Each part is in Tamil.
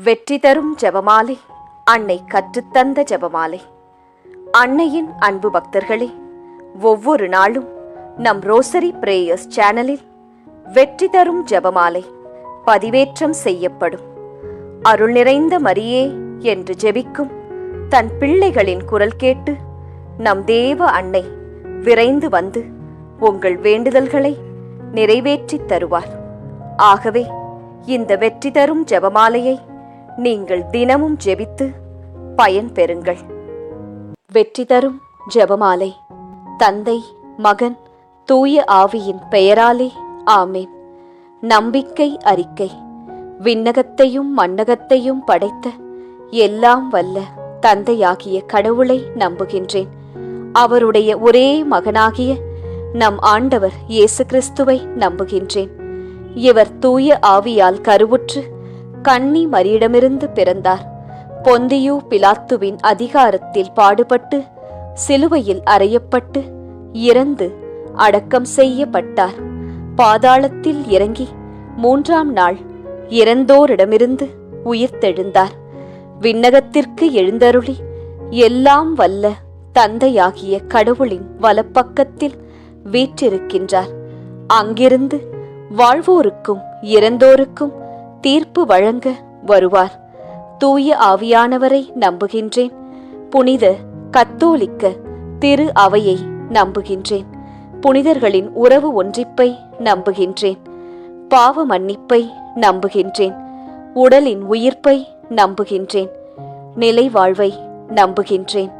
வெற்றி தரும் ஜெபமாலை, அன்னை கற்றுத்தந்த ஜெபமாலை. அன்னையின் அன்பு பக்தர்களே, ஒவ்வொரு நாளும் நம் ரோசரி பிரேயர்ஸ் சேனலில் வெற்றி தரும் ஜெபமாலை பதிவேற்றம் செய்யப்படும். அருள் நிறைந்த மரியே என்று ஜெபிக்கும் தன் பிள்ளைகளின் குரல் கேட்டு நம் தேவ அன்னை விரைந்து வந்து உங்கள் வேண்டுதல்களை நிறைவேற்றித் தருவார். ஆகவே இந்த வெற்றி தரும் ஜெபமாலையை நீங்கள் தினமும் ஜெபித்து பயன் பெறுங்கள். வெற்றி தரும் ஜெபமாலை. தந்தை, மகன், தூய ஆவியின் பெயராலே ஆமேன். நம்பிக்கை அறிக்கை. விண்ணகத்தையும் மண்ணகத்தையும் படைத்த எல்லாம் வல்ல தந்தையாகிய கடவுளை நம்புகின்றேன். அவருடைய ஒரே மகனாகிய நம் ஆண்டவர் இயேசு கிறிஸ்துவை நம்புகின்றேன். இவர் தூய ஆவியால் கருவுற்று கன்னி மரியிடமிருந்து பிறந்தார். பொந்தியு பிலாத்துவின் அதிகாரத்தில் பாடுபட்டு சிலுவையில் அறையப்பட்டு இறந்து அடக்கம் செய்யப்பட்டார். பாதாளத்தில் இறங்கி 3ஆம் நாள் இறந்தோரிடமிருந்து உயிர்த்தெழுந்தார். விண்ணகத்திற்கு எழுந்தருளி எல்லாம் வல்ல தந்தையாகிய கடவுளின் வலப்பக்கத்தில் வீற்றிருக்கின்றார். அங்கிருந்து வாழ்வோருக்கும் இறந்தோருக்கும் தீர்ப்பு வழங்க வருவார். தூய ஆவியானவரை நம்புகின்றேன். புனித கத்தோலிக்க திரு அவையை நம்புகின்றேன். புனிதர்களின் உறவு ஒன்றிப்பை நம்புகின்றேன். பாவ மன்னிப்பை நம்புகின்றேன். உடலின் உயிர்ப்பை நம்புகின்றேன். நிலை வாழ்வை நம்புகின்றேன்.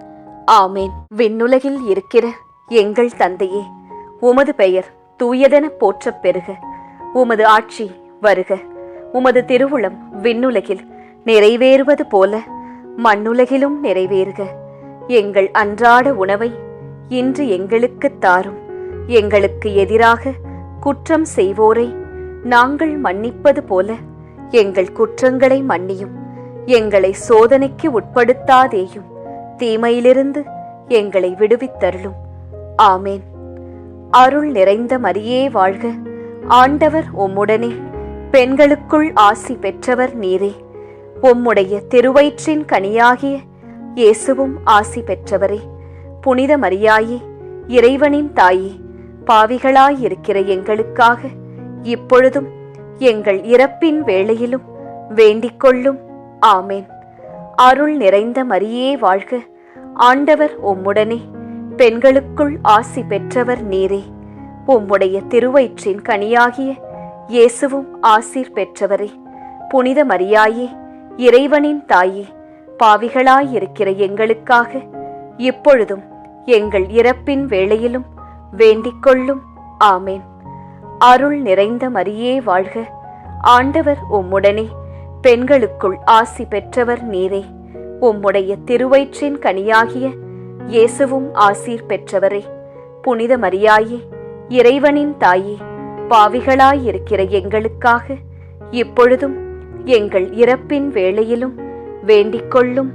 ஆமேன். விண்ணுலகில் இருக்கிற எங்கள் தந்தையே, உமது பெயர் தூயதென போற்றப் பெறுக. உமது ஆட்சி வருக. உமது திருவுளம் விண்ணுலகில் நிறைவேறுவது போல மண்ணுலகிலும் நிறைவேறுக. எங்கள் அன்றாட உணவை இன்று எங்களுக்கு தாரும். எங்களுக்கு எதிராக குற்றம் செய்வோரை நாங்கள் மன்னிப்பது போல எங்கள் குற்றங்களை மன்னியும். எங்களை சோதனைக்கு உட்படுத்தாதேயும், தீமையிலிருந்து எங்களை விடுவித்தருளும். ஆமேன். அருள் நிறைந்த மரியே வாழ்க. ஆண்டவர் உம்முடனே. பெண்களுக்குள் ஆசி பெற்றவர் நீரே. உம்முடைய திருவயிற்றின் கனியாகிய இயேசுவும் ஆசி பெற்றவரே. புனித மரியாயே, இறைவனின் தாயே, பாவிகளாயிருக்கிற எங்களுக்காக இப்பொழுதும் எங்கள் இறப்பின் வேளையிலும் வேண்டிக் கொள்ளும். ஆமேன். அருள் நிறைந்த மரியே வாழ்க. ஆண்டவர் உம்முடனே. பெண்களுக்குள் ஆசி பெற்றவர் நீரே. உம்முடைய திருவயிற்றின் கனியாகிய இயேசுவும் ஆசீர் பெற்றவரே. புனித மரியாயே, இறைவனின் தாயே, பாவிகளாயிருக்கிற எங்களுக்காக இப்பொழுதும் எங்கள் இறப்பின் வேளையிலும் வேண்டிக் கொள்ளும். ஆமேன். அருள் நிறைந்த மரியே வாழ்க. ஆண்டவர் உம்முடனே. பெண்களுக்குள் ஆசி பெற்றவர் நீரே. உம்முடைய திருவயிற்றின் கனியாகிய இயேசுவும் ஆசீர் பெற்றவரே. புனித மரியாயே, இறைவனின் தாயே, பாவிகளாயிருக்கிற எங்களுக்காக இப்பொழுதும் எங்கள் இறப்பின் வேளையிலும் வேண்டிக் கொள்ளும்.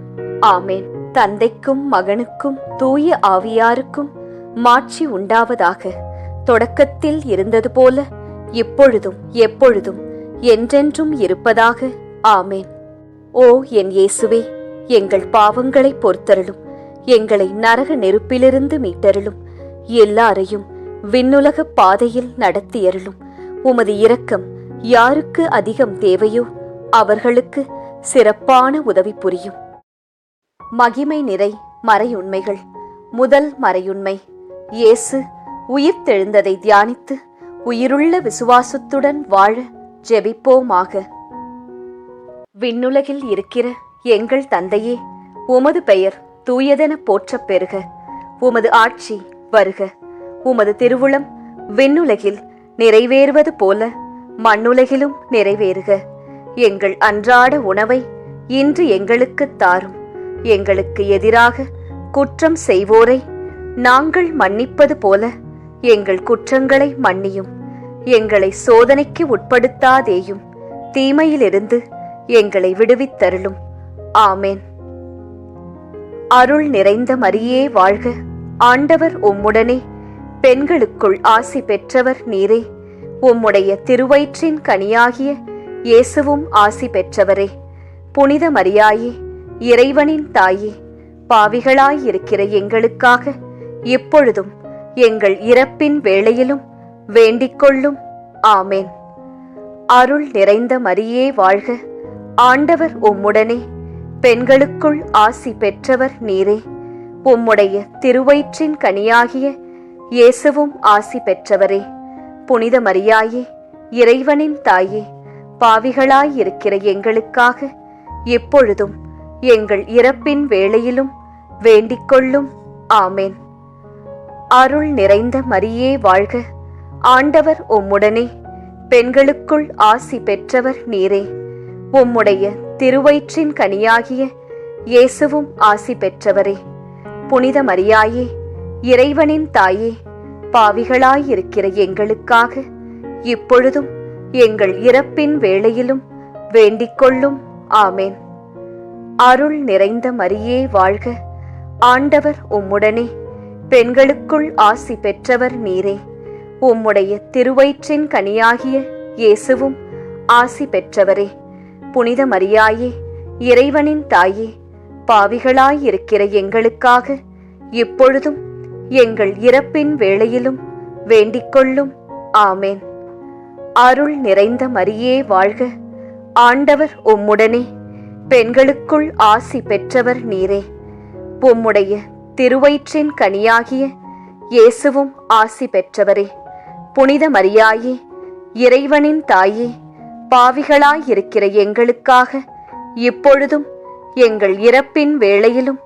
ஆமேன். தந்தைக்கும் மகனுக்கும் தூய ஆவியாருக்கும் மாட்சி உண்டாவதாக. தொடக்கத்தில் இருந்தது போல இப்பொழுதும் எப்பொழுதும் என்றென்றும் இருப்பதாக. ஆமேன். ஓ என் இயேசுவே, எங்கள் பாவங்களை பொறுத்தருளும். எங்களை நரக நெருப்பிலிருந்து மீட்டருளும். எல்லாரையும் விண்ணுலக பாதையில் நடத்தியருளும். உமது இரக்கம் யாருக்கு அதிகம் தேவையோ அவர்களுக்கு சிறப்பான உதவி புரியும். மகிமை நிறை மறையுண்மைகள். முதல் மறையுண்மை, இயேசு உயிர்த்தெழுந்ததை தியானித்து உயிருள்ள விசுவாசத்துடன் வாழ ஜெபிப்போமாக. விண்ணுலகில் இருக்கிற எங்கள் தந்தையே, உமது பெயர் தூயதென போற்றப் பெறுக. உமது ஆட்சி வருக. உமது திருவுளம் விண்ணுலகில் நிறைவேறுவது போல மண்ணுலகிலும் நிறைவேறுக. எங்கள் அன்றாட உணவை இன்று எங்களுக்கு தாரும். எங்களுக்கு எதிராக குற்றம் செய்வோரை நாங்கள் மன்னிப்பது போல எங்கள் குற்றங்களை மன்னியும். எங்களை சோதனைக்கு உட்படுத்தாதேயும், தீமையிலிருந்து எங்களை விடுவித்தருளும். ஆமேன். அருள் நிறைந்த மரியே வாழ்க. ஆண்டவர் உம்முடனே. பெண்களுக்குள் ஆசி பெற்றவர் நீரே. உம்முடைய திருவயிற்றின் கனியாகிய இயேசுவும் ஆசி பெற்றவரே. புனித மரியாயே, இறைவனின் தாயே, பாவிகளாயிருக்கிற எங்களுக்காக இப்பொழுதும் எங்கள் இறப்பின் வேளையிலும் வேண்டிக்கொள்ளும். ஆமேன். அருள் நிறைந்த மரியே வாழ்க, ஆண்டவர் உம்முடனே, பெண்களுக்குள் ஆசி பெற்றவர் நீரே. உம்முடைய திருவயிற்றின் கனியாகிய இயேசுவும் ஆசி பெற்றவரே. புனித மரியாயே, இறைவனின் தாயே, பாவிகளாயிருக்கிற எங்களுக்காக இப்பொழுதும் எங்கள் இறப்பின் வேளையிலும் வேண்டிக்கொள்ளும். ஆமேன். அருள் நிறைந்த மரியே வாழ்க, ஆண்டவர் உம்முடனே, பெண்களுக்குள் ஆசி பெற்றவர் நீரே. உம்முடைய திருவயிற்றின் கனியாகிய இயேசுவும் ஆசி பெற்றவரே. புனித மரியாயே, இறைவனின் தாயே, பாவிகளாயிருக்கிற எங்களுக்காக இப்பொழுதும் எங்கள் இறப்பின் வேளையிலும் வேண்டிக்கொள்ளும். ஆமேன். அருள் நிறைந்த மரியே வாழ்க, ஆண்டவர் உம்முடனே, பெண்களுக்குள் ஆசி பெற்றவர் நீரே. உம்முடைய திருவயிற்றின் கனியாகிய இயேசுவும் ஆசி பெற்றவரே. புனித மரியாயே, இறைவனின் தாயே, பாவிகளாயிருக்கிற எங்களுக்காக இப்பொழுதும் எங்கள் இறப்பின் வேளையிலும் வேண்டிக்கொள்ளும். ஆமேன். அருள் நிறைந்த மரியே வாழ்க, ஆண்டவர் உம்முடனே, பெண்களுக்குள் ஆசி பெற்றவர் நீரே. உம்முடைய திருவயிற்றின் கனியாகிய இயேசுவும் ஆசி பெற்றவரே. புனித மரியாயே, இறைவனின் தாயே, பாவிகளாயிருக்கிற எங்களுக்காக இப்பொழுதும் எங்கள் இறப்பின் வேளையிலும்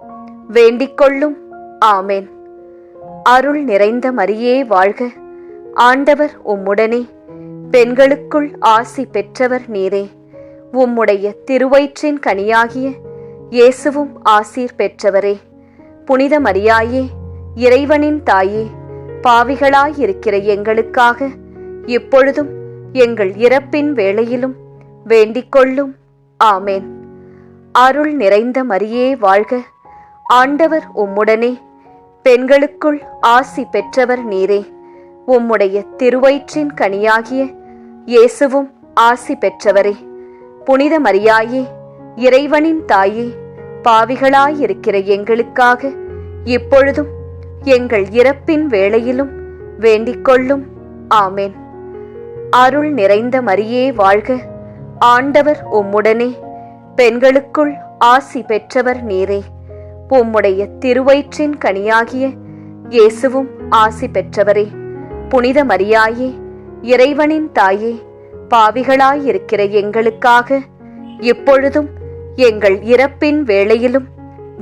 வேண்டிக்கொள்ளும். ஆமேன். அருள் நிறைந்த மரியே வாழ்க, ஆண்டவர் உம்முடனே, பெண்களுக்குள் ஆசி பெற்றவர் நீரே. உம்முடைய திருவயிற்றின் கனியாகிய இயேசுவும் ஆசீர் பெற்றவரே. புனித மரியாயே, இறைவனின் தாயே, பாவிகளாயிருக்கிற எங்களுக்காக இப்பொழுதும் எங்கள் இறப்பின் வேளையிலும் வேண்டிக்கொள்ளும். ஆமேன். அருள் நிறைந்த மரியே வாழ்க, ஆண்டவர் உம்முடனே, பெண்களுக்குள் ஆசி பெற்றவர் நீரே. உம்முடைய திருவயிற்றின் கனியாகிய இயேசுவும் ஆசி பெற்றவரே. புனித மரியாயே, இறைவனின் தாயே, பாவிகளாயிருக்கிற எங்களுக்காக இப்பொழுதும் எங்கள் இறப்பின் வேளையிலும் வேண்டிக்கொள்ளும். ஆமேன். அருள் நிறைந்த மரியே வாழ்க, ஆண்டவர் உம்முடனே, பெண்களுக்குள் ஆசி பெற்றவர் நீரே. உம்முடைய திருவயிற்றின் கனியாகிய இயேசுவும் ஆசி பெற்றவரே. புனித மரியாயே, இறைவனின் தாயே, பாவிகளாயிருக்கிற எங்களுக்காக இப்பொழுதும் எங்கள் இறப்பின் வேளையிலும்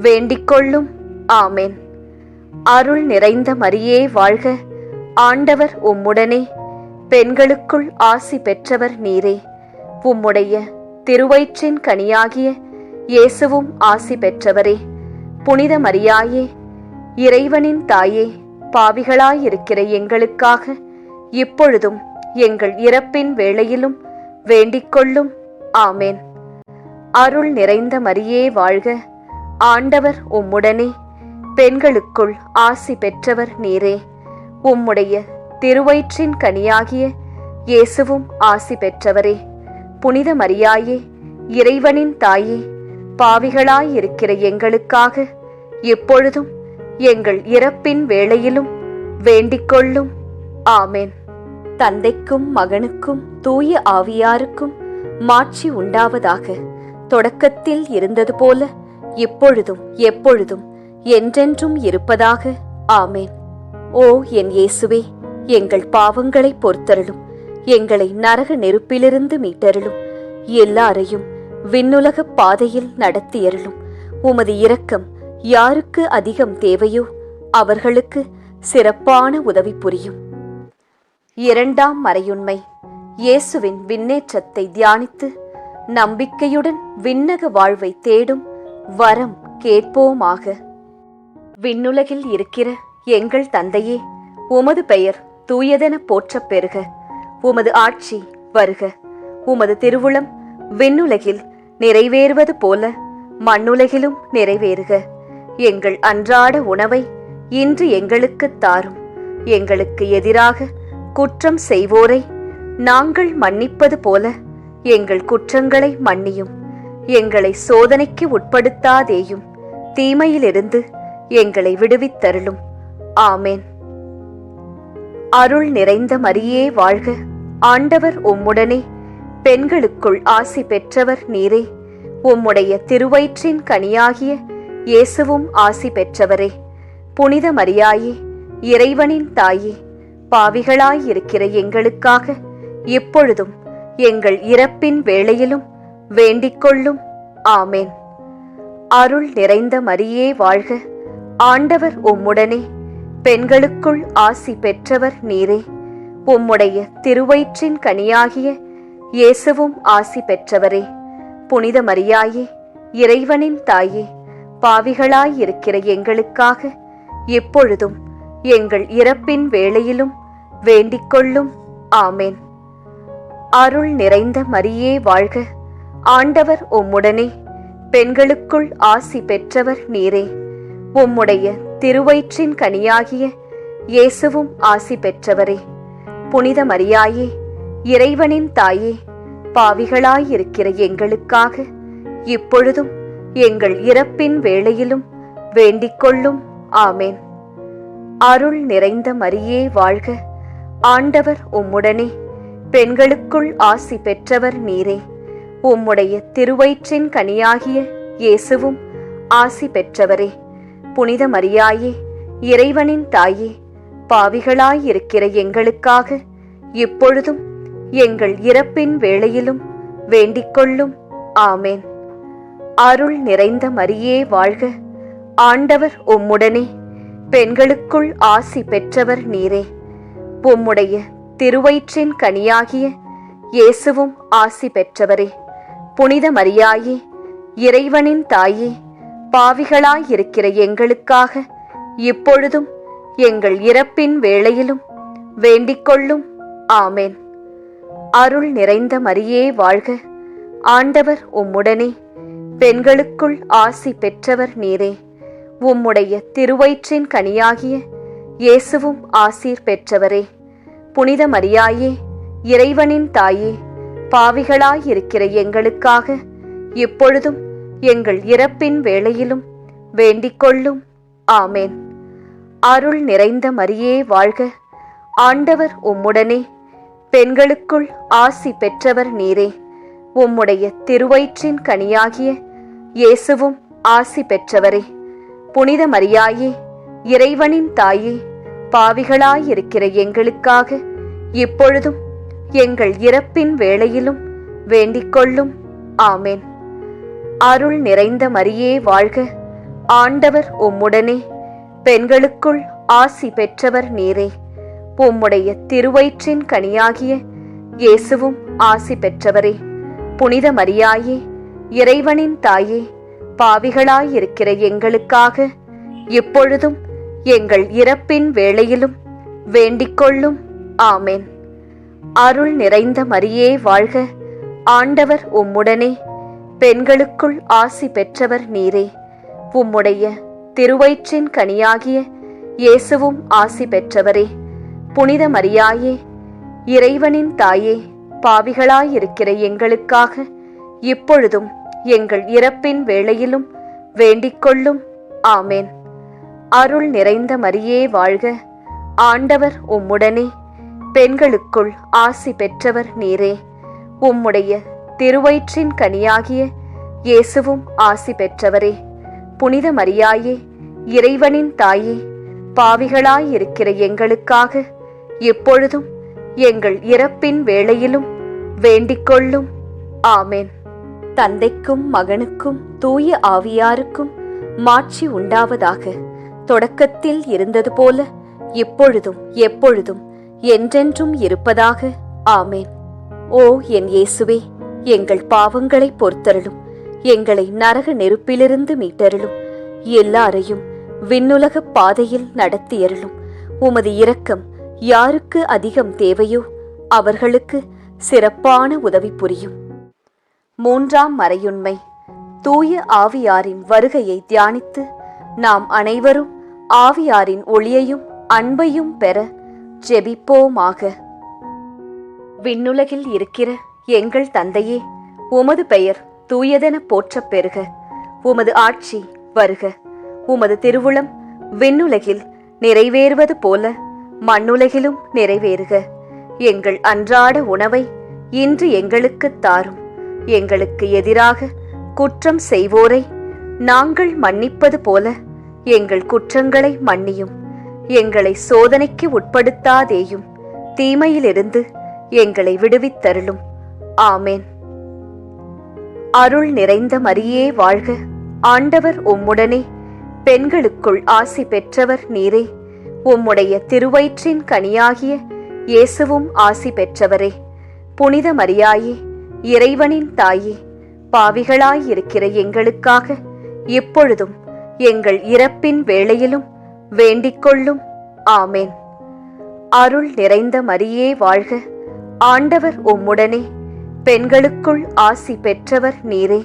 வேண்டிக்கொள்ளும். ஆமேன். அருள் நிறைந்த மரியே வாழ்க, ஆண்டவர் உம்முடனே, பெண்களுக்குள் ஆசி பெற்றவர் நீரே. உம்முடைய திருவயிற்றின் கனியாகிய இயேசுவும் ஆசி பெற்றவரே. புனித மரியாயே, இறைவனின் தாயே, பாவிகளாயிருக்கிற எங்களுக்காக இப்பொழுதும் எங்கள் இறப்பின் வேளையிலும் வேண்டிக்கொள்ளும். ஆமேன். அருள் நிறைந்த மரியே வாழ்க, ஆண்டவர் உம்முடனே, பெண்களுக்குள் ஆசி பெற்றவர் நீரே. உம்முடைய திருவயிற்றின் கனியாகிய இயேசுவும் ஆசி பெற்றவரே. புனித மரியாயே, இறைவனின் தாயே, பாவிகளாயிருக்கிற எங்களுக்காக இப்பொழுதும் எங்கள் இறப்பின் வேளையிலும் வேண்டிக்கொள்ளும். ஆமேன். தந்தைக்கும் மகனுக்கும் தூய ஆவியாருக்கும் மாட்சி உண்டாவதாக. தொடக்கத்தில் இருந்தது போல இப்பொழுதும் எப்பொழுதும் என்றென்றும் இருப்பதாக. ஆமேன். ஓ என் இயேசுவே, எங்கள் பாவங்களை பொறுத்தருளும், எங்களை நரக நெருப்பிலிருந்து மீட்டருளும், எல்லாரையும் விண்ணுலக பாதையில் நடத்தியருளும். உமது இரக்கம் யாருக்கு அதிகம் தேவையோ அவர்களுக்கு சிறப்பான உதவி புரியும். இரண்டாம் மறையுண்மை. இயேசுவின் விண்ணேற்றத்தை தியானித்து நம்பிக்கையுடன் விண்ணக வாழ்வை தேடும் வரம் கேட்போமாக. விண்ணுலகில் இருக்கிற எங்கள் தந்தையே, உமது பெயர் தூயதென போற்றப் பெறுக. உமது ஆட்சி வருக. உமது திருவுளம் விண்ணுலகில் நிறைவேறுவது போல மண்ணுலகிலும் நிறைவேறுக. எங்கள் அன்றாட உணவை இன்று எங்களுக்குத் தாரும். எங்களுக்கு எதிராக குற்றம் செய்வோரை நாங்கள் மன்னிப்பது போல எங்கள் குற்றங்களை மன்னியும். எங்களை சோதனைக்கு உட்படுத்தாதேயும், தீமையிலிருந்து எங்களை விடுவித்தருளும். ஆமேன். அருள் நிறைந்த மரியே வாழ்க, ஆண்டவர் உம்முடனே, பெண்களுக்குள் ஆசி பெற்றவர் நீரே. உம்முடைய திருவயிற்றின் கனியாகிய இயேசுவும் ஆசி பெற்றவரே. புனித மரியாயே, இறைவனின் தாயே, பாவிகளாயிருக்கிற எங்களுக்காக இப்பொழுதும் எங்கள் இறப்பின் வேளையிலும் வேண்டிக்கொள்ளும். ஆமேன். அருள் நிறைந்த மரியே வாழ்க, ஆண்டவர் உம்முடனே, பெண்களுக்குள் ஆசி பெற்றவர் நீரே. உம்முடைய திருவயிற்றின் கனியாகிய இயேசுவும் ஆசி பெற்றவரே. புனித மரியாயே, இறைவனின் தாயே, பாவிகளாயிருக்கிற எங்களுக்காக இப்பொழுதும் எங்கள் இறப்பின் வேளையிலும் வேண்டிக்கொள்ளும். ஆமேன். அருள் நிறைந்த மரியே வாழ்க, ஆண்டவர் உம்முடனே, பெண்களுக்குள் ஆசி பெற்றவர் நீரே. உம்முடைய திருவயிற்றின் கனியாகிய இயேசுவும் ஆசி பெற்றவரே. புனித மரியாயே, இறைவனின் தாயே, பாவிகளாயிருக்கிற எங்களுக்காக இப்பொழுதும் எங்கள் இறப்பின் வேளையிலும் வேண்டிக்கொள்ளும். ஆமேன். அருள் நிறைந்த மரியே வாழ்க, ஆண்டவர் உம்முடனே, பெண்களுக்குள் ஆசி பெற்றவர் நீரே. உம்முடைய திருவயிற்றின் கனியாகிய இயேசுவும் ஆசி பெற்றவரே. புனித மரியாயே, இறைவனின் தாயே, பாவிகளாயிருக்கிற எங்களுக்காக இப்பொழுதும் எங்கள் இறப்பின் வேளையிலும் வேண்டிக்கொள்ளும். ஆமேன். அருள் நிறைந்த மரியே வாழ்க, ஆண்டவர் உம்முடனே, பெண்களுக்குள் ஆசி பெற்றவர் நீரே. உம்முடைய திருவயிற்றின் கனியாகிய இயேசுவும் ஆசி பெற்றவரே. புனித மரியாயே, இறைவனின் தாயே, பாவிகளாயிருக்கிற எங்களுக்காக இப்பொழுதும் எங்கள் இறப்பின் வேளையிலும் வேண்டிக்கொள்ளும். ஆமேன். அருள் நிறைந்த மரியே வாழ்க, ஆண்டவர் உம்முடனே, பெண்களுக்குள் ஆசி பெற்றவர் நீரே. உம்முடைய திருவயிற்றின் கனியாகிய இயேசுவும் ஆசீர் பெற்றவரே. புனித மரியாயே, இறைவனின் தாயே, பாவிகளாயிருக்கிற எங்களுக்காக இப்பொழுதும் எங்கள் இறப்பின் வேளையிலும் வேண்டிக்கொள்ளும். ஆமேன். அருள் நிறைந்த மரியே வாழ்க, ஆண்டவர் உம்முடனே, பெண்களுக்குள் ஆசி பெற்றவர் நீரே. உம்முடைய திருவயிற்றின் கனியாகிய இயேசுவும் ஆசி பெற்றவரே. புனித மரியாயே, இறைவனின் தாயே, பாவிகளாயிருக்கிற எங்களுக்காக இப்பொழுதும் எங்கள் இறப்பின் வேளையிலும் வேண்டிக்கொள்ளும். ஆமேன். அருள் நிறைந்த மரியே வாழ்க, ஆண்டவர் உம்முடனே, பெண்களுக்குள் ஆசி பெற்றவர் நீரே. உம்முடைய திருவயிற்றின் கனியாகிய இயேசுவும் ஆசி பெற்றவரே. புனித மரியாயே, இறைவனின் தாயே, பாவிகளாயிருக்கிற எங்களுக்காக இப்பொழுதும் எங்கள் இறப்பின் வேளையிலும் வேண்டிக்கொள்ளும். ஆமேன். அருள் நிறைந்த மரியே வாழ்க, ஆண்டவர் உம்முடனே, பெண்களுக்குள் ஆசி பெற்றவர் நீரே. உம்முடைய திருவயிற்றின் கனியாகிய இயேசுவும் ஆசி பெற்றவரே. புனித மரியாயே, இறைவனின் தாயே, பாவிகளாயிருக்கிற எங்களுக்காக இப்பொழுதும் எங்கள் இறப்பின் வேளையிலும் வேண்டிக்கொள்ளும். ஆமேன். அருள் நிறைந்த மரியே வாழ்க, ஆண்டவர் உம்முடனே, பெண்களுக்குள் ஆசி பெற்றவர் நீரே. உம்முடைய திருவயிற்றின் கனியாகிய இயேசுவும் ஆசி பெற்றவரே. புனித மரியாயே, இறைவனின் தாயே, பாவிகளாயிருக்கிற எங்களுக்காக இப்பொழுதும் எங்கள் இறப்பின் வேளையிலும் வேண்டிக்கொள்ளும். ஆமேன். தந்தைக்கும் மகனுக்கும் தூய ஆவியாருக்கும் மாட்சி உண்டாவதாக. தொடக்கத்தில் இருந்தது போல இப்பொழுதும் எப்பொழுதும் என்றென்றும் இருப்பதாக. ஆமேன். ஓ என் இயேசுவே, எங்கள் பாவங்களை பொறுத்தருளும், எங்களை நரக நெருப்பிலிருந்து மீட்டருளும், எல்லாரையும் விண்ணுலக பாதையில் நடத்தியருளும். உமது இரக்கம் யாருக்கு அதிகம் தேவையோ அவர்களுக்கு சிறப்பான உதவி புரியும். மூன்றாம் மறையுண்மை. தூய ஆவியாரின் வருகையை தியானித்து நாம் அனைவரும் ஆவியாரின் ஒளியையும் அன்பையும் பெற ஜெபிப்போமாக. விண்ணுலகில் இருக்கிற எங்கள் தந்தையே, உமது பெயர் தூயதென போற்றப் பெறுக. உமது ஆட்சி வருக. உமது திருவுளம் விண்ணுலகில் நிறைவேறுவது போல மண்ணுலகிலும் நிறைவேறுக. எங்கள் அன்றாட உணவை இன்று எங்களுக்குத் தாரும். எங்களுக்கு எதிராக குற்றம் செய்வோரை நாங்கள் மன்னிப்பது போல எங்கள் குற்றங்களை மன்னியும். எங்களை சோதனைக்கு உட்படுத்தாதேயும், தீமையிலிருந்து எங்களை விடுவித்தருளும். ஆமேன். அருள் நிறைந்த மரியே வாழ்க. ஆண்டவர் உம்முடனே, பெண்களுக்குள் ஆசி பெற்றவர் நீரே. உம்முடைய திருவயிற்றின் கனியாகிய இயேசுவும் ஆசி பெற்றவரே. புனித மரியாயே, இறைவனின் தாயே, பாவிகளாயிருக்கிற எங்களுக்காக இப்பொழுதும் எங்கள் இறப்பின் வேளையிலும் வேண்டிக்கொள்ளும். ஆமேன். அருள் நிறைந்த மரியே வாழ்க. ஆண்டவர் உம்முடனே, பெண்களுக்குள் ஆசி பெற்றவர் நீரே.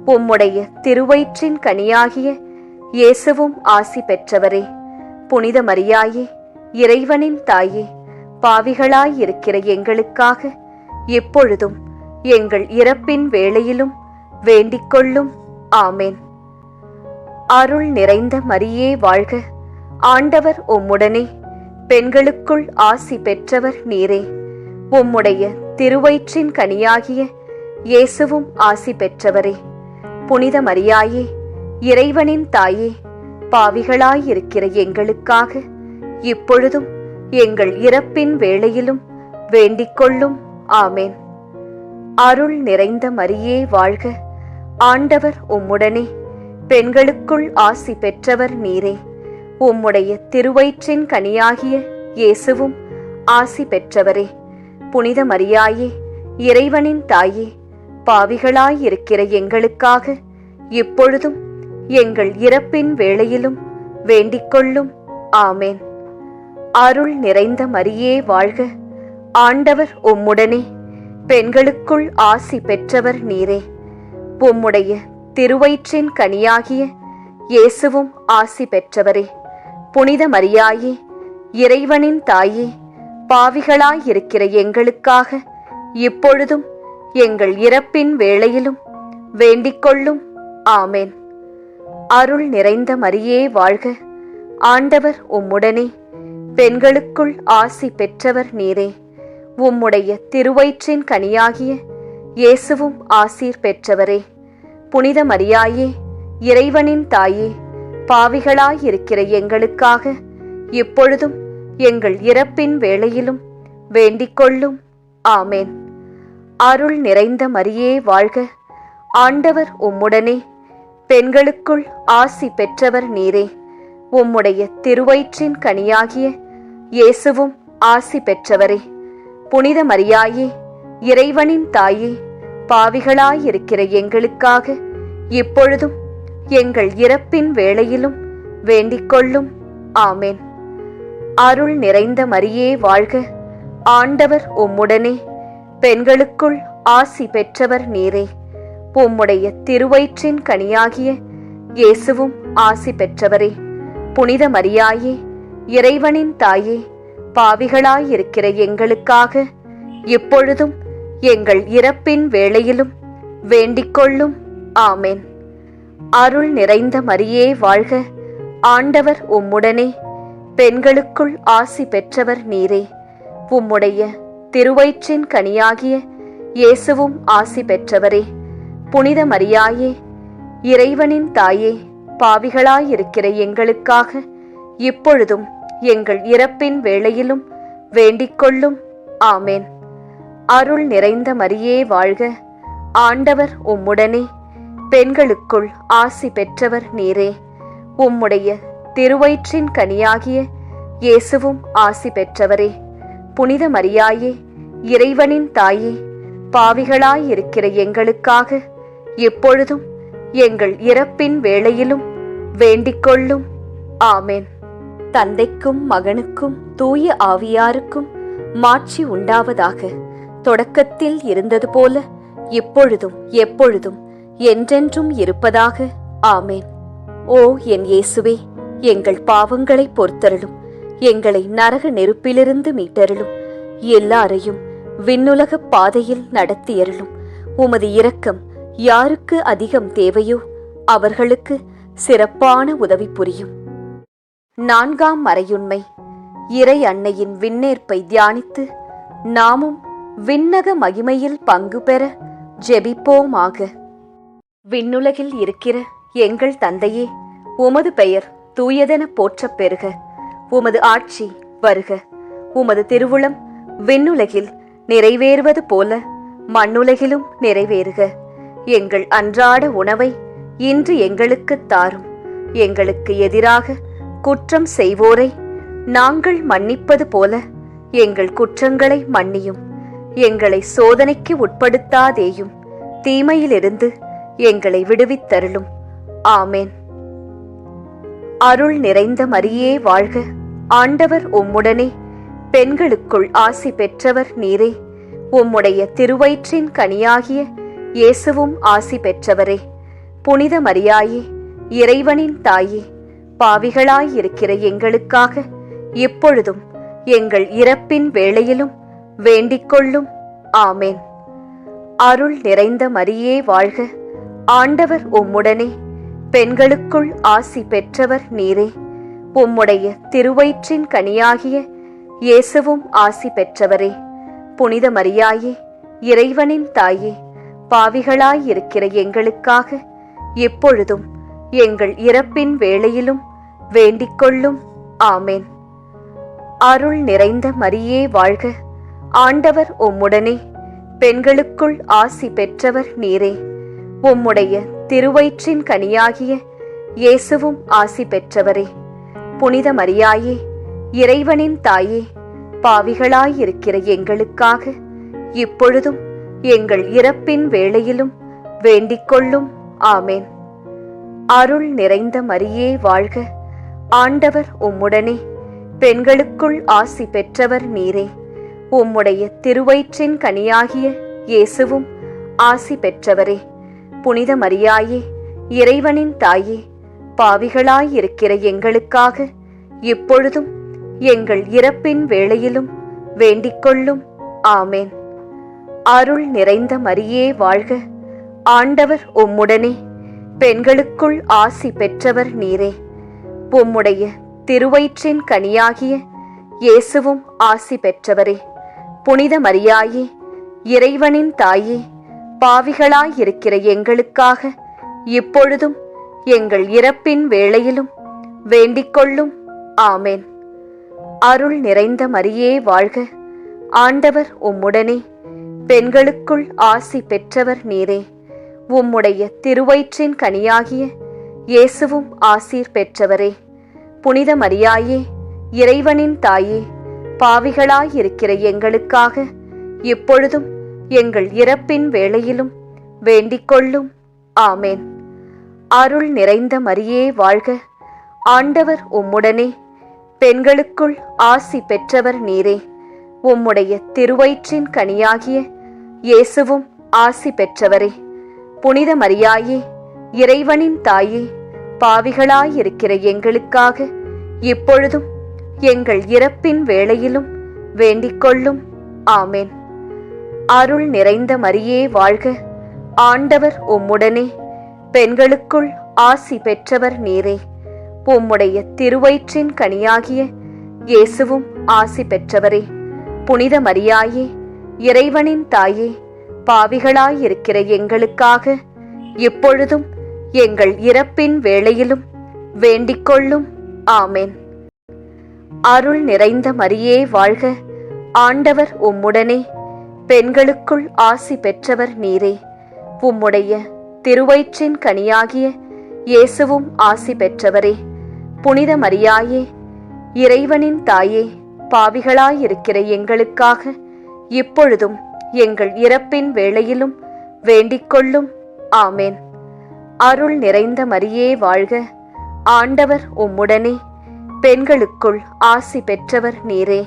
உம்முடைய திருவயிற்றின் கனியாகிய இயேசுவும் ஆசி பெற்றவரே. புனித மரியாயே, இறைவனின் தாயே, பாவிகளாயிருக்கிற எங்களுக்காக இப்பொழுதும் எங்கள் இறப்பின் வேளையிலும் வேண்டிக்கொள்ளும். ஆமேன். அருள் நிறைந்த மரியே வாழ்க. ஆண்டவர் உம்முடனே, பெண்களுக்குள் ஆசி பெற்றவர் நீரே. உம்முடைய திருவயிற்றின் கனியாகிய இயேசுவும் ஆசி பெற்றவரே. புனித மரியாயே, இறைவனின் தாயே, பாவிகளாயிருக்கிற எங்களுக்காக இப்பொழுதும் எங்கள் இறப்பின் வேளையிலும் வேண்டிக்கொள்ளும். ஆமேன். அருள் நிறைந்த மரியே வாழ்க. ஆண்டவர் உம்முடனே, பெண்களுக்குள் ஆசி பெற்றவர் நீரே. உம்முடைய திருவயிற்றின் கனியாகிய இயேசுவும் ஆசி பெற்றவரே. புனித மரியாயே, இறைவனின் தாயே, பாவிகளாயிருக்கிற எங்களுக்காக இப்பொழுதும் எங்கள் இறப்பின் வேளையிலும் வேண்டிக்கொள்ளும். ஆமேன். அருள் நிறைந்த மரியே வாழ்க. ஆண்டவர் உம்முடனே, பெண்களுக்குள் ஆசி பெற்றவர் நீரே. உம்முடைய திருவயிற்றின் கனியாகிய இயேசுவும் ஆசி பெற்றவரே. புனித மரியாயே, இறைவனின் தாயே, பாவிகளாயிருக்கிற எங்களுக்காக இப்பொழுதும் எங்கள் இறப்பின் வேளையிலும் வேண்டிக்கொள்ளும். ஆமேன். அருள் நிறைந்த மரியே வாழ்க. ஆண்டவர் உம்முடனே, பெண்களுக்குள் ஆசி பெற்றவர் நீரே. உம்முடைய திருவயிற்றின் கனியாகிய இயேசுவும் ஆசீர் பெற்றவரே. புனித மரியாயே, இறைவனின் தாயே, பாவிகளாயிருக்கிற எங்களுக்காக இப்பொழுதும் எங்கள் இறப்பின் வேளையிலும் வேண்டிக்கொள்ளும். ஆமேன். அருள் நிறைந்த மரியே வாழ்க. ஆண்டவர் உம்முடனே, பெண்களுக்குள் ஆசி பெற்றவர் நீரே. உம்முடைய திருவயிற்றின் கனியாகிய இயேசுவும் ஆசி பெற்றவரே. புனித மரியாயே, இறைவனின் தாயே, பாவிகளாயிருக்கிற எங்களுக்காக இப்பொழுதும் எங்கள் இறப்பின் வேளையிலும் வேண்டிக்கொள்ளும். ஆமேன். அருள் நிறைந்த மரியே வாழ்க. ஆண்டவர் உம்முடனே, பெண்களுக்குள் ஆசி பெற்றவர் நீரே. உம்முடைய திருவயிற்றின் கனியாகிய இயேசுவும் ஆசி பெற்றவரே. புனித மரியாயே, இறைவனின் தாயே, பாவிகளாயிருக்கிற எங்களுக்காக இப்பொழுதும் எங்கள் இறப்பின் வேளையிலும் வேண்டிக்கொள்ளும். ஆமேன். அருள் நிறைந்த மரியே வாழ்க. ஆண்டவர் உம்முடனே, பெண்களுக்குள் ஆசி பெற்றவர் நீரே. உம்முடைய திருவயிற்றின் கனியாகிய இயேசுவும் ஆசி பெற்றவரே. புனித மரியாயே, இறைவனின் தாயே, பாவிகளாயிருக்கிற எங்களுக்காக இப்பொழுதும் எங்கள் இறப்பின் வேளையிலும் வேண்டிக்கொள்ளும். ஆமேன். அருள் நிறைந்த மரியே வாழ்க. ஆண்டவர் உம்முடனே, பெண்களுக்குள் ஆசி பெற்றவர் நீரே. உம்முடைய திருவயிற்றின் கனியாகிய இயேசுவும் ஆசி பெற்றவரே. புனித மரியாயே, இறைவனின் தாயே, பாவிகளாயிருக்கிற எங்களுக்காக இப்பொழுதும் எங்கள் இறப்பின் வேளையிலும் வேண்டிக்கொள்ளும். ஆமேன். தந்தைக்கும் மகனுக்கும் தூய ஆவியாருக்கும் மாட்சி உண்டாவதாக. தொடக்கத்தில் இருந்தது போல இப்பொழுதும் எப்பொழுதும் என்றென்றும் இருப்பதாக. ஆமேன். ஓ என் இயேசுவே, எங்கள் பாவங்களை பொறுத்தருளும். எங்களை நரக நெருப்பிலிருந்து மீட்டருளும். எல்லாரையும் விண்ணுலக பாதையில் நடத்தியருளும். உமது இரக்கம் யாருக்கு அதிகம் தேவையோ அவர்களுக்கு சிறப்பான உதவி புரியும். 4ஆம் மறையுண்மை. இறை அன்னையின் விண்ணேற்பை தியானித்து நாமும் விண்ணக மகிமையில் பங்கு பெற ஜெபிப்போமாக. விண்ணுலகில் இருக்கிற எங்கள் தந்தையே, உமது பெயர் தூயதென போற்றப் பெறுக. உமது ஆட்சி வருக. உமது திருவுளம் விண்ணுலகில் நிறைவேறுவது போல மண்ணுலகிலும் நிறைவேறுக. எங்கள் அன்றாட உணவை இன்று எங்களுக்குத் தாரும். எங்களுக்கு எதிராக குற்றம் செய்வோரை நாங்கள் மன்னிப்பது போல எங்கள் குற்றங்களை மன்னியும். எங்களை சோதனைக்கு உட்படுத்தாதேயும், தீமையிலிருந்து எங்களை விடுவித்தருளும். ஆமேன். அருள் நிறைந்த மரியே வாழ்க. ஆண்டவர் உம்முடனே, பெண்களுக்குள் ஆசி பெற்றவர் நீரே. உம்முடைய திருவயிற்றின் கனியாகிய இயேசுவும் ஆசி பெற்றவரே. புனித மரியாயே, இறைவனின் தாயே, பாவிகளாயிருக்கிற எங்களுக்காக இப்பொழுதும் எங்கள் இறப்பின் வேளையிலும் வேண்டிக்கொள்ளும். ஆமேன். அருள் நிறைந்த மரியே வாழ்க. ஆண்டவர் உம்முடனே, பெண்களுக்குள் ஆசி பெற்றவர் நீரே. உம்முடைய திருவயிற்றின் கனியாகிய இயேசுவும் ஆசி பெற்றவரே. புனித மரியாயே, இறைவனின் தாயே, பாவிகளாயிருக்கிற எங்களுக்காக இப்பொழுதும் எங்கள் இறப்பின் வேளையிலும் வேண்டிக்கொள்ளும். ஆமேன். அருள் நிறைந்த மரியே வாழ்க. ஆண்டவர் உம்முடனே, பெண்களுக்குள் ஆசி பெற்றவர் நீரே. உம்முடைய திருவயிற்றின் கனியாகிய இயேசுவும் ஆசி பெற்றவரே. புனித மரியாயே, இறைவனின் தாயே, பாவிகளாயிருக்கிற எங்களுக்காக இப்பொழுதும் எங்கள் இறப்பின் வேளையிலும் வேண்டிக்கொள்ளும். ஆமேன். அருள் நிறைந்த மரியே வாழ்க. ஆண்டவர் உம்முடனே, பெண்களுக்குள் ஆசி பெற்றவர் நீரே. உம்முடைய திருவயிற்றின் கனியாகிய இயேசுவும் ஆசி பெற்றவரே. புனித மரியாயே, இறைவனின் தாயே, பாவிகளாயிருக்கிற எங்களுக்காக இப்பொழுதும் எங்கள் இறப்பின் வேளையிலும் வேண்டிக்கொள்ளும். ஆமேன். அருள் நிறைந்த மரியே வாழ்க. ஆண்டவர் உம்முடனே, பெண்களுக்குள் ஆசி பெற்றவர் நீரே. உம்முடைய திருவயிற்றின் கனியாகிய இயேசுவும் ஆசி பெற்றவரே. புனித மரியாயே, இறைவனின் தாயே, பாவிகளாயிருக்கிற எங்களுக்காக இப்பொழுதும் எங்கள் இறப்பின் வேளையிலும் வேண்டிக்கொள்ளும். ஆமேன். அருள் நிறைந்த மரியே வாழ்க. ஆண்டவர் உம்முடனே, பெண்களுக்குள் ஆசி பெற்றவர் நீரே. உம்முடைய திருவயிற்றின் கனியாகிய இயேசுவும் ஆசீர் பெற்றவரே. புனித மரியாயே, இறைவனின் தாயே, பாவிகளாயிருக்கிற எங்களுக்காக இப்பொழுதும் எங்கள் இறப்பின் வேளையிலும் வேண்டிக்கொள்ளும். ஆமேன். அருள் நிறைந்த மரியே வாழ்க. ஆண்டவர் உம்முடனே, பெண்களுக்குள் ஆசி பெற்றவர் நீரே. உம்முடைய திருவயிற்றின் கனியாகிய இயேசுவும் ஆசி பெற்றவரே. புனித மரியாயே, இறைவனின் தாயே, பாவிகளாயிருக்கிற எங்களுக்காக இப்பொழுதும் எங்கள் இறப்பின் வேளையிலும் வேண்டிக்கொள்ளும். ஆமேன். அருள் நிறைந்த மரியே வாழ்க. ஆண்டவர் உம்முடனே, பெண்களுக்குள் ஆசி பெற்றவர் நீரே. உம்முடைய திருவயிற்றின் கனியாகிய இயேசுவும் ஆசி பெற்றவரே. புனித மரியாயே, இறைவனின் தாயே, பாவிகளாயிருக்கிற எங்களுக்காக இப்பொழுதும் எங்கள் இறப்பின் வேளையிலும் வேண்டிக்கொள்ளும். ஆமேன். அருள் நிறைந்த மரியே வாழ்க. ஆண்டவர் உம்முடனே, பெண்களுக்குள் ஆசி பெற்றவர் நீரே. உம்முடைய திருவயிற்றின் கனியாகிய இயேசுவும் ஆசி பெற்றவரே. புனித மரியாயே, இறைவனின் தாயே, பாவிகளாயிருக்கிற எங்களுக்காக இப்பொழுதும் எங்கள் இறப்பின் வேளையிலும் வேண்டிக்கொள்ளும். ஆமேன். அருள் நிறைந்த மரியே வாழ்க. ஆண்டவர் உம்முடனே, பெண்களுக்குள் ஆசி பெற்றவர் நீரே.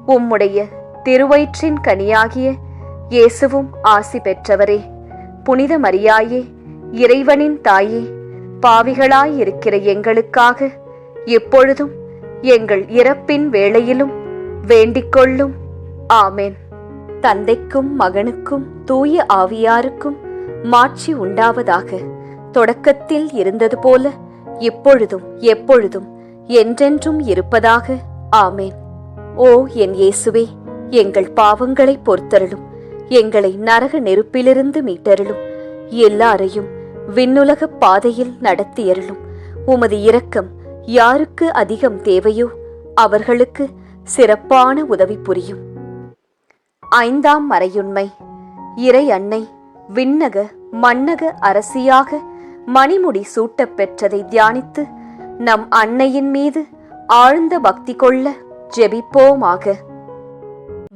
உம்முடைய திருவயிற்றின் கனியாகிய இயேசுவும் ஆசி பெற்றவரே. புனித மரியாயே, இறைவனின் தாயே, பாவிகளாயிருக்கிற எங்களுக்காக இப்பொழுதும் எங்கள் இறப்பின் வேளையிலும் வேண்டிக்கொள்ளும். ஆமேன். தந்தைக்கும் மகனுக்கும் தூய ஆவியாருக்கும் மாட்சி உண்டாவதாக. தொடக்கத்தில் இருந்தது போல இப்பொழுதும் எப்பொழுதும் என்றென்றும் இருப்பதாக. ஆமேன். ஓ என் இயேசுவே, எங்கள் பாவங்களை பொறுத்தருளும். எங்களை நரக நெருப்பிலிருந்து மீட்டருளும். எல்லாரையும் விண்ணுலக பாதையில் நடத்தியருளும். உமது இரக்கம் யாருக்கு அதிகம் தேவையோ அவர்களுக்கு சிறப்பான உதவி புரியும். 5ஆம் மறையுண்மை. இறை அன்னை விண்ணக மன்னக அரசியாக மணிமுடி சூட்டப் பெற்றதை தியானித்து நம் அன்னையின் மீது ஆழ்ந்த பக்தி கொள்ள ஜெபிப்போமாக.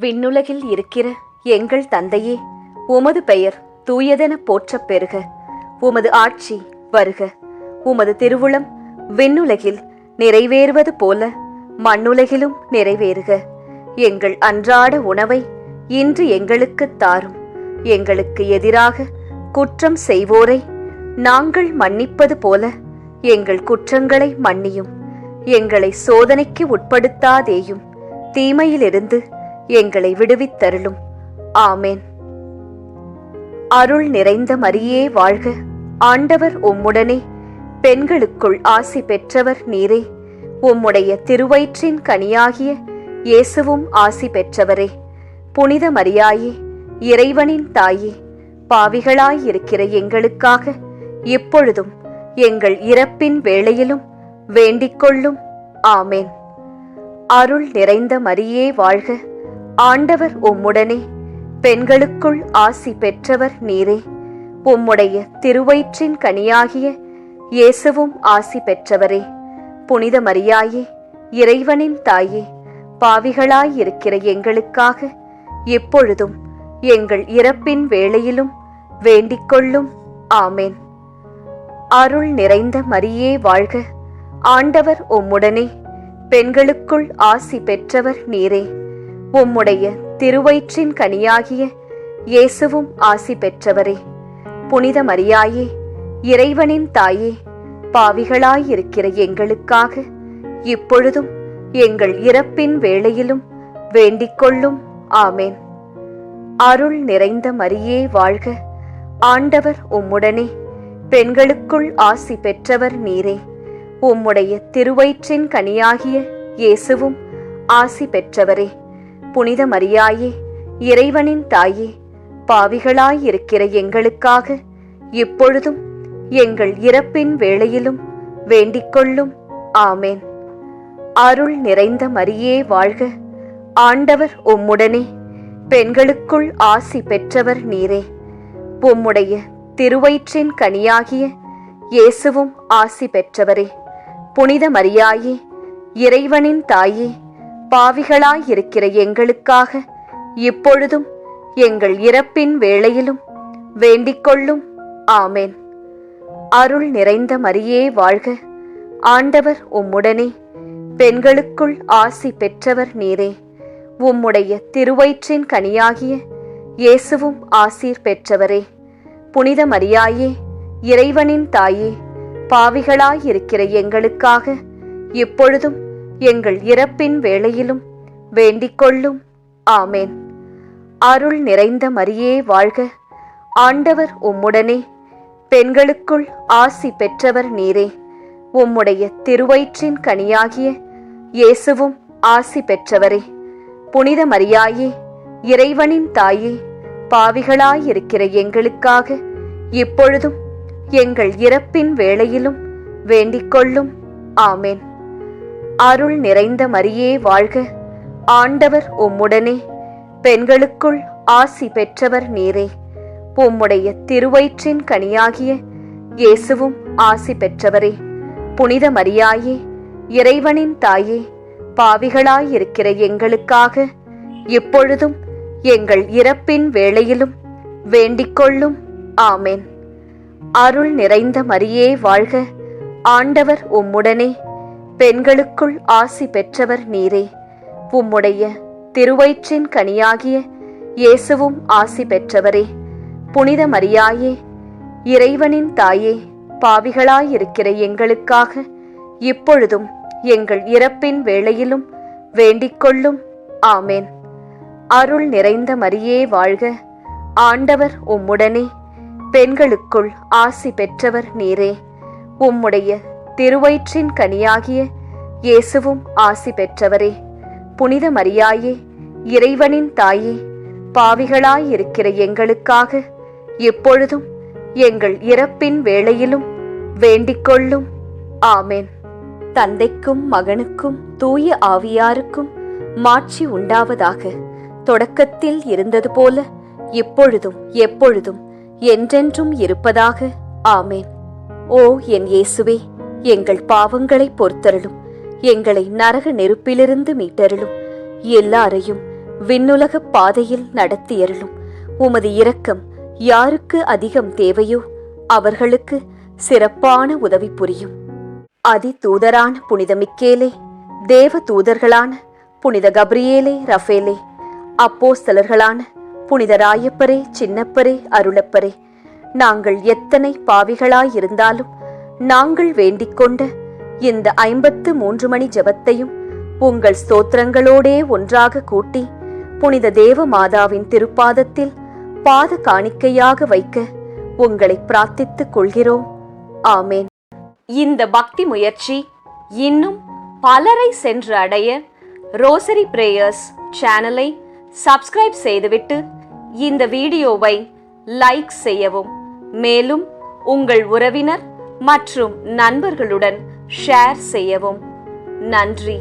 விண்ணுலகில் இருக்கிற எங்கள் தந்தையே, உமது பெயர் தூயதென போற்றப் பெறுக. உமது ஆட்சி வருக. உமது திருவுளம் விண்ணுலகில் நிறைவேறுவது போல மண்ணுலகிலும் நிறைவேறுக. எங்கள் அன்றாட உணவை இன்று எங்களுக்குத் தாரும். எங்களுக்கு எதிராக குற்றம் செய்வோரை நாங்கள் மன்னிப்பது போல எங்கள் குற்றங்களை மன்னியும். எங்களை சோதனைக்கு உட்படுத்தாதேயும், தீமையிலிருந்து எங்களை விடுவித்தருளும். ஆமேன். அருள் நிறைந்த மரியே வாழ்க. ஆண்டவர் உம்முடனே, பெண்களுக்குள் ஆசி பெற்றவர் நீரே. உம்முடைய திருவயிற்றின் கனியாகிய இயேசுவும் ஆசி பெற்றவரே. புனித மரியாயே, இறைவனின் தாயே, பாவிகளாயிருக்கிற எங்களுக்காக எப்பொழுதும் எங்கள் இறப்பின் வேளையிலும் வேண்டிக்கொள்ளும். ஆமேன். அருள் நிறைந்த மரியே வாழ்க. ஆண்டவர் உம்முடனே, பெண்களுக்குள் ஆசி பெற்றவர் நீரே. உம்முடைய திருவயிற்றின் கனியாகிய இயேசுவும் ஆசி பெற்றவரே. புனித மரியாயே, இறைவனின் தாயே, பாவிகளாயிருக்கிற எங்களுக்காக எப்பொழுதும் எங்கள் இறப்பின் வேளையிலும் வேண்டிக்கொள்ளும். ஆமேன். அருள் நிறைந்த மரியே வாழ்க. ஆண்டவர் உம்முடனே, பெண்களுக்குள் ஆசி பெற்றவர் நீரே. உம்முடைய திருவயிற்றின் கனியாகிய இயேசுவும் ஆசி பெற்றவரே. புனித மரியாயே, இறைவனின் தாயே, பாவிகளாயிருக்கிற எங்களுக்காக இப்பொழுதும் எங்கள் இறப்பின் வேளையிலும் வேண்டிக்கொள்ளும். ஆமேன். அருள் நிறைந்த மரியே வாழ்க. ஆண்டவர் உம்முடனே, பெண்களுக்குள் ஆசி பெற்றவர் நீரே. உம்முடைய திருவயிற்றின் கனியாகிய இயேசுவும் ஆசி பெற்றவரே. புனித மரியாயே, இறைவனின் தாயே, பாவிகளாயிருக்கிற எங்களுக்காக இப்பொழுதும் எங்கள் இறப்பின் வேளையிலும் வேண்டிக்கொள்ளும். ஆமேன். அருள் நிறைந்த மரியே வாழ்க. ஆண்டவர் உம்முடனே, பெண்களுக்குள் ஆசி பெற்றவர் நீரே. உம்முடைய திருவயிற்றின் கனியாகிய இயேசுவும் ஆசி பெற்றவரே. புனித மரியாயே, இறைவனின் தாயே, பாவிகளாயிருக்கிற எங்களுக்காக இப்பொழுதும் எங்கள் இறப்பின் வேளையிலும் வேண்டிக்கொள்ளும். ஆமேன். அருள் நிறைந்த மரியே வாழ்க. ஆண்டவர் உம்முடனே, பெண்களுக்குள் ஆசி பெற்றவர் நீரே. உம்முடைய திருவயிற்றின் கனியாகிய இயேசுவும் ஆசீர் பெற்றவரே. புனித மரியாயே, இறைவனின் தாயே, பாவிகளாயிருக்கிற எங்களுக்காக இப்பொழுதும் எங்கள் இறப்பின் வேளையிலும் வேண்டிக்கொள்ளும். ஆமேன். அருள் நிறைந்த மரியே வாழ்க. ஆண்டவர் உம்முடனே, பெண்களுக்குள் ஆசி பெற்றவர் நீரே. உம்முடைய திருவயிற்றின் கனியாகிய இயேசுவும் ஆசி பெற்றவரே. புனித மரியாயே, இறைவனின் தாயே, பாவிகளாயிருக்கிற எங்களுக்காக இப்பொழுதும் எங்கள் இறப்பின் வேளையிலும் வேண்டிக்கொள்ளும். ஆமேன். அருள் நிறைந்த மரியே வாழ்க. ஆண்டவர் உம்முடனே, பெண்களுக்குள் ஆசி பெற்றவர் நீரே. உம்முடைய திருவயிற்றின் கனியாகிய இயேசுவும் ஆசி பெற்றவரே. புனித மரியாயே, இறைவனின் தாயே, பாவிகளாயிருக்கிற எங்களுக்காக இப்பொழுதும் எங்கள் இறப்பின் வேளையிலும் வேண்டிக்கொள்ளும். ஆமேன். அருள் நிறைந்த மரியே வாழ்க. ஆண்டவர் உம்முடனே, பெண்களுக்குள் ஆசி பெற்றவர் நீரே. உம்முடைய திருவயிற்றின் கனியாகிய இயேசுவும் ஆசி பெற்றவரே. புனித மரியாயே, இறைவனின் தாயே, பாவிகளாயிருக்கிற எங்களுக்காக இப்பொழுதும் எங்கள் இறப்பின் வேளையிலும் வேண்டிக்கொள்ளும். ஆமேன். அருள் நிறைந்த மரியே வாழ்க. ஆண்டவர் உம்முடனே, பெண்களுக்குள் ஆசி பெற்றவர் நீரே. உம்முடைய திருவயிற்றின் கனியாகிய இயேசுவும் ஆசி பெற்றவரே. புனித மரியாயே, இறைவனின் தாயே, பாவிகளாயிருக்கிற எங்களுக்காக எப்பொழுதும் எங்கள் இறப்பின் வேளையிலும் வேண்டிக்கொள்ளும். ஆமென். தந்தைக்கும் மகனுக்கும் தூய ஆவியாருக்கும் மாட்சி உண்டாவதாக. தொடக்கத்தில் இருந்தது போல இப்பொழுதும் எப்பொழுதும் என்றென்றும் இருப்பதாக. ஆமென். ஓ என் இயேசுவே, எங்கள் பாவங்களை பொறுத்தருளும். எங்களை நரக நெருப்பிலிருந்து மீட்டருளும். எல்லாரையும் விண்ணுலக பாதையில் நடத்தியருளும். உமது இரக்கம் யாருக்கு அதிகம் தேவையோ அவர்களுக்கு சிறப்பான உதவி புரியும். அதி தூதரான புனித மிக்கேலே, தேவ தூதர்களான புனித கப்ரியேலே, ரஃபேலே, அப்போஸ்தலர்களான புனித ராயப்பரே, சின்னப்பரே, அருளப்பரே, நாங்கள் எத்தனை பாவிகளாயிருந்தாலும் நாங்கள் வேண்டிக்கொண்ட இந்த 53 மணி ஜெபத்தையும் உங்கள் ஸ்தோத்திரங்களோடே ஒன்றாக கூட்டி புனித தேவ மாதாவின் திருப்பாதத்தில் பாத காணிக்கையாக வைக்க உங்களை பிரார்த்தித்துக் கொள்கிறோம். ஆமேன். இந்த பக்தி முயற்சி இன்னும் பலரை சென்று அடைய ரோசரி பிரேயர்ஸ் சேனலை சப்ஸ்கிரைப் செய்துவிட்டு இந்த வீடியோவை லைக் செய்யவும். மேலும் உங்கள் உறவினர் மற்றும் நண்பர்களுடன் ஷேர் செய்யவும். நன்றி.